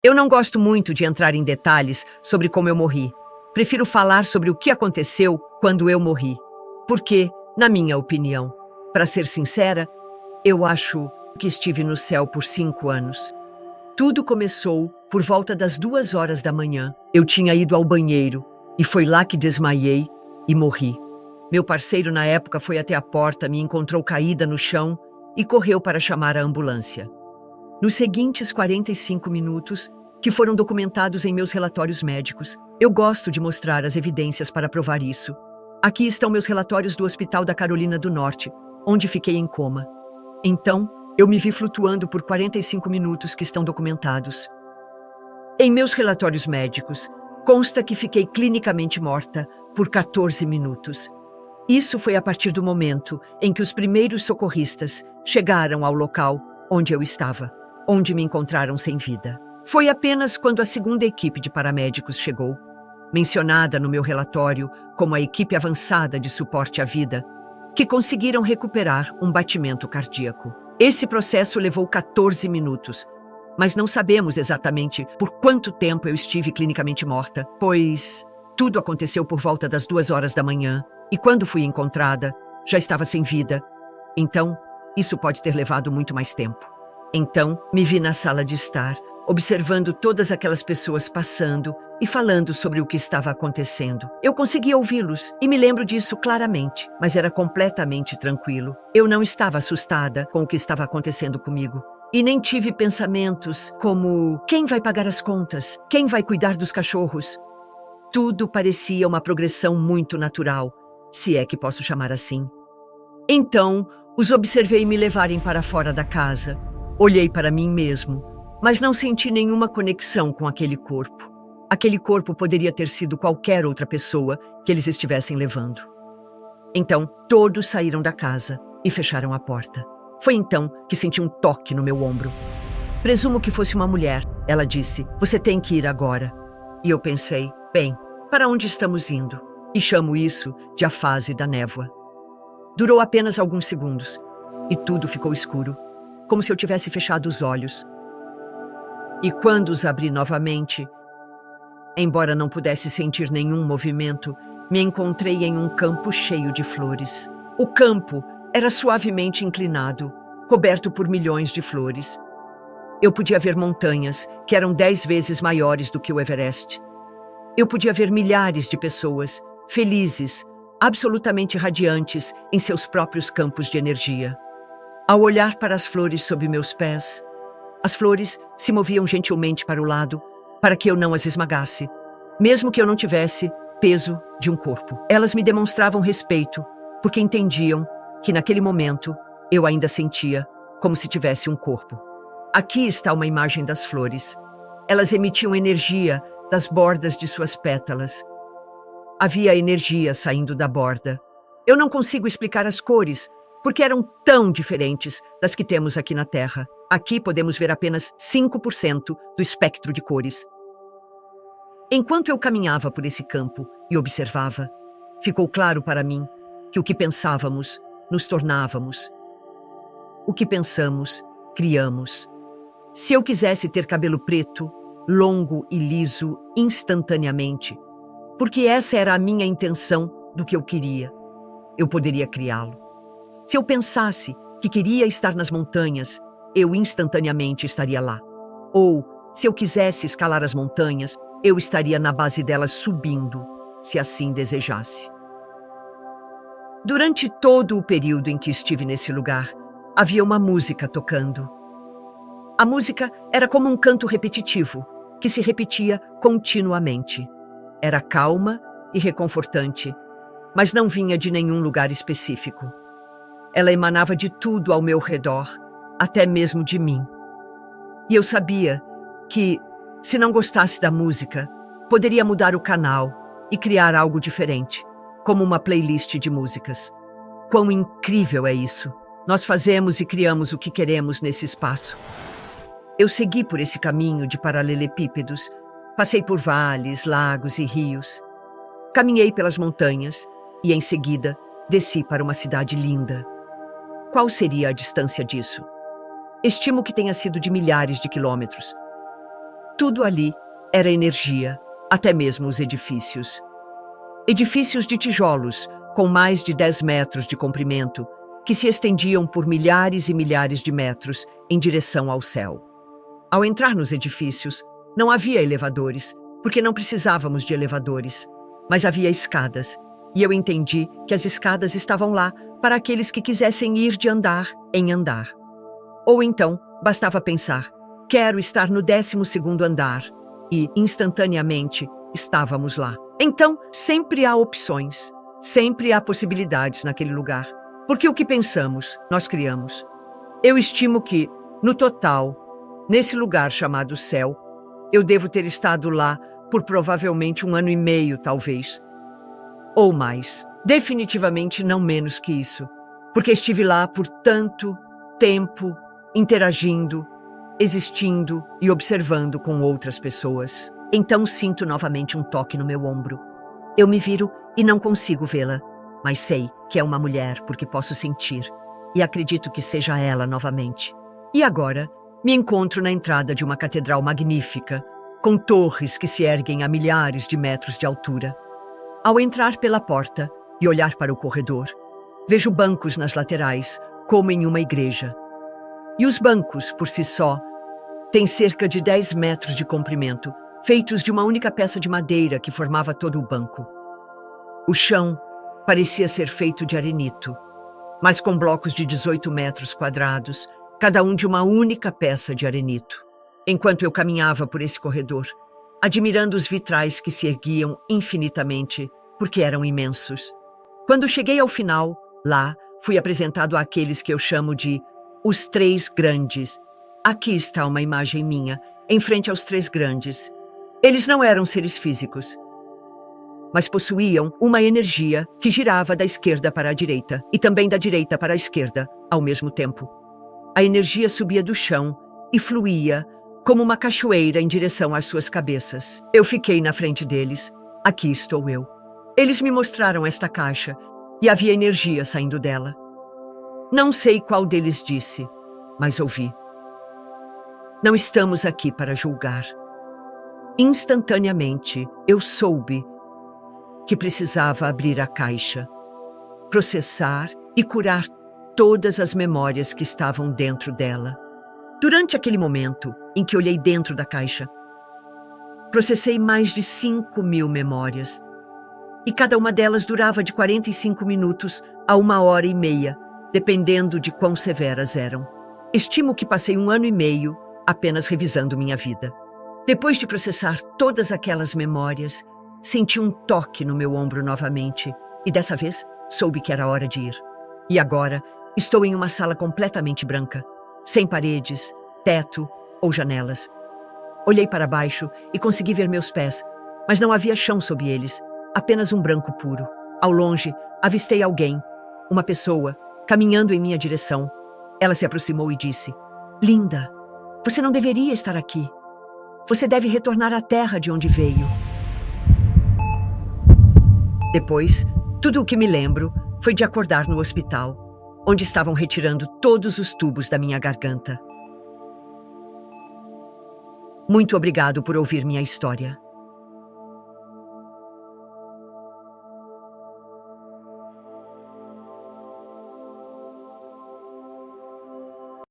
Eu não gosto muito de entrar em detalhes sobre como eu morri. Prefiro falar sobre o que aconteceu quando eu morri. Porque, na minha opinião, para ser sincera, eu acho que estive no céu por 5 anos. Tudo começou por volta das 2 horas da manhã. Eu tinha ido ao banheiro e foi lá que desmaiei e morri. Meu parceiro na época foi até a porta, me encontrou caída no chão e correu para chamar a ambulância. Nos seguintes 45 minutos, que foram documentados em meus relatórios médicos, eu gosto de mostrar as evidências para provar isso. Aqui estão meus relatórios do Hospital da Carolina do Norte, onde fiquei em coma. Então, eu me vi flutuando por 45 minutos que estão documentados. Em meus relatórios médicos, consta que fiquei clinicamente morta por 14 minutos. Isso foi a partir do momento em que os primeiros socorristas chegaram ao local onde eu estava, onde me encontraram sem vida. Foi apenas quando a segunda equipe de paramédicos chegou, mencionada no meu relatório como a equipe avançada de suporte à vida, que conseguiram recuperar um batimento cardíaco. Esse processo levou 14 minutos, mas não sabemos exatamente por quanto tempo eu estive clinicamente morta, pois tudo aconteceu por volta das 2 horas da manhã, e quando fui encontrada, já estava sem vida. Então, isso pode ter levado muito mais tempo. Então, me vi na sala de estar, observando todas aquelas pessoas passando e falando sobre o que estava acontecendo. Eu conseguia ouvi-los e me lembro disso claramente, mas era completamente tranquilo. Eu não estava assustada com o que estava acontecendo comigo. E nem tive pensamentos como: quem vai pagar as contas? Quem vai cuidar dos cachorros? Tudo parecia uma progressão muito natural, se é que posso chamar assim. Então, os observei me levarem para fora da casa. Olhei para mim mesmo, mas não senti nenhuma conexão com aquele corpo. Aquele corpo poderia ter sido qualquer outra pessoa que eles estivessem levando. Então, todos saíram da casa e fecharam a porta. Foi então que senti um toque no meu ombro. Presumo que fosse uma mulher. Ela disse: "Você tem que ir agora." E eu pensei: bem, para onde estamos indo? E chamo isso de a fase da névoa. Durou apenas alguns segundos, e tudo ficou escuro, como se eu tivesse fechado os olhos. E quando os abri novamente, embora não pudesse sentir nenhum movimento, me encontrei em um campo cheio de flores. O campo era suavemente inclinado, coberto por milhões de flores. Eu podia ver montanhas que eram 10 vezes maiores do que o Everest. Eu podia ver milhares de pessoas, felizes, absolutamente radiantes em seus próprios campos de energia. Ao olhar para as flores sob meus pés, as flores se moviam gentilmente para o lado, para que eu não as esmagasse, mesmo que eu não tivesse peso de um corpo. Elas me demonstravam respeito, porque entendiam que naquele momento eu ainda sentia como se tivesse um corpo. Aqui está uma imagem das flores. Elas emitiam energia das bordas de suas pétalas. Havia energia saindo da borda. Eu não consigo explicar as cores, porque eram tão diferentes das que temos aqui na Terra. Aqui podemos ver apenas 5% do espectro de cores. Enquanto eu caminhava por esse campo e observava, ficou claro para mim que o que pensávamos, nos tornávamos. O que pensamos, criamos. Se eu quisesse ter cabelo preto, longo e liso instantaneamente, porque essa era a minha intenção do que eu queria, eu poderia criá-lo. Se eu pensasse que queria estar nas montanhas, eu instantaneamente estaria lá. Ou, se eu quisesse escalar as montanhas, eu estaria na base delas subindo, se assim desejasse. Durante todo o período em que estive nesse lugar, havia uma música tocando. A música era como um canto repetitivo, que se repetia continuamente. Era calma e reconfortante, mas não vinha de nenhum lugar específico. Ela emanava de tudo ao meu redor, até mesmo de mim. E eu sabia que, se não gostasse da música, poderia mudar o canal e criar algo diferente, como uma playlist de músicas. Quão incrível é isso! Nós fazemos e criamos o que queremos nesse espaço. Eu segui por esse caminho de paralelepípedos, passei por vales, lagos e rios. Caminhei pelas montanhas e, em seguida, desci para uma cidade linda. Qual seria a distância disso? Estimo que tenha sido de milhares de quilômetros. tudo ali era energia, até mesmo os edifícios. Edifícios de tijolos, com mais de 10 metros de comprimento, que se estendiam por milhares e milhares de metros em direção ao céu. Ao entrar nos edifícios, não havia elevadores, porque não precisávamos de elevadores, mas havia escadas, e eu entendi que as escadas estavam lá para aqueles que quisessem ir de andar em andar. Ou então, bastava pensar, quero estar no 12º andar, e, instantaneamente, estávamos lá. Então, sempre há opções, sempre há possibilidades naquele lugar. Porque o que pensamos, nós criamos. Eu estimo que, no total, nesse lugar chamado céu, eu devo ter estado lá por provavelmente 1 ano e meio, talvez. Ou mais. Definitivamente não menos que isso. Porque estive lá por tanto tempo, interagindo, existindo e observando com outras pessoas. Então sinto novamente um toque no meu ombro. Eu me viro e não consigo vê-la, mas sei que é uma mulher porque posso sentir, e acredito que seja ela novamente. E agora, me encontro na entrada de uma catedral magnífica, com torres que se erguem a milhares de metros de altura. Ao entrar pela porta e olhar para o corredor, vejo bancos nas laterais, como em uma igreja. E os bancos, por si só, têm cerca de 10 metros de comprimento, feitos de uma única peça de madeira que formava todo o banco. O chão parecia ser feito de arenito, mas com blocos de 18 metros quadrados, cada um de uma única peça de arenito. Enquanto eu caminhava por esse corredor, admirando os vitrais que se erguiam infinitamente, porque eram imensos. Quando cheguei ao final, lá, fui apresentado àqueles que eu chamo de os 3 grandes. Aqui está uma imagem minha, em frente aos 3 grandes. Eles não eram seres físicos, mas possuíam uma energia que girava da esquerda para a direita e também da direita para a esquerda, ao mesmo tempo. A energia subia do chão e fluía como uma cachoeira em direção às suas cabeças. Eu fiquei na frente deles. Aqui estou eu. Eles me mostraram esta caixa e havia energia saindo dela. Não sei qual deles disse, mas ouvi. Não estamos aqui para julgar. Instantaneamente, eu soube que precisava abrir a caixa, processar e curar todas as memórias que estavam dentro dela. Durante aquele momento em que olhei dentro da caixa, processei mais de 5.000 memórias, e cada uma delas durava de 45 minutos a 1h30, dependendo de quão severas eram. Estimo que passei 1 ano e meio apenas revisando minha vida. Depois de processar todas aquelas memórias, senti um toque no meu ombro novamente, e dessa vez soube que era hora de ir. E agora estou em uma sala completamente branca, sem paredes, teto ou janelas. Olhei para baixo e consegui ver meus pés, mas não havia chão sob eles, apenas um branco puro. Ao longe, avistei alguém, uma pessoa, caminhando em minha direção. Ela se aproximou e disse: "Linda, você não deveria estar aqui. Você deve retornar à terra de onde veio." Depois, tudo o que me lembro foi de acordar no hospital, onde estavam retirando todos os tubos da minha garganta. Muito obrigado por ouvir minha história.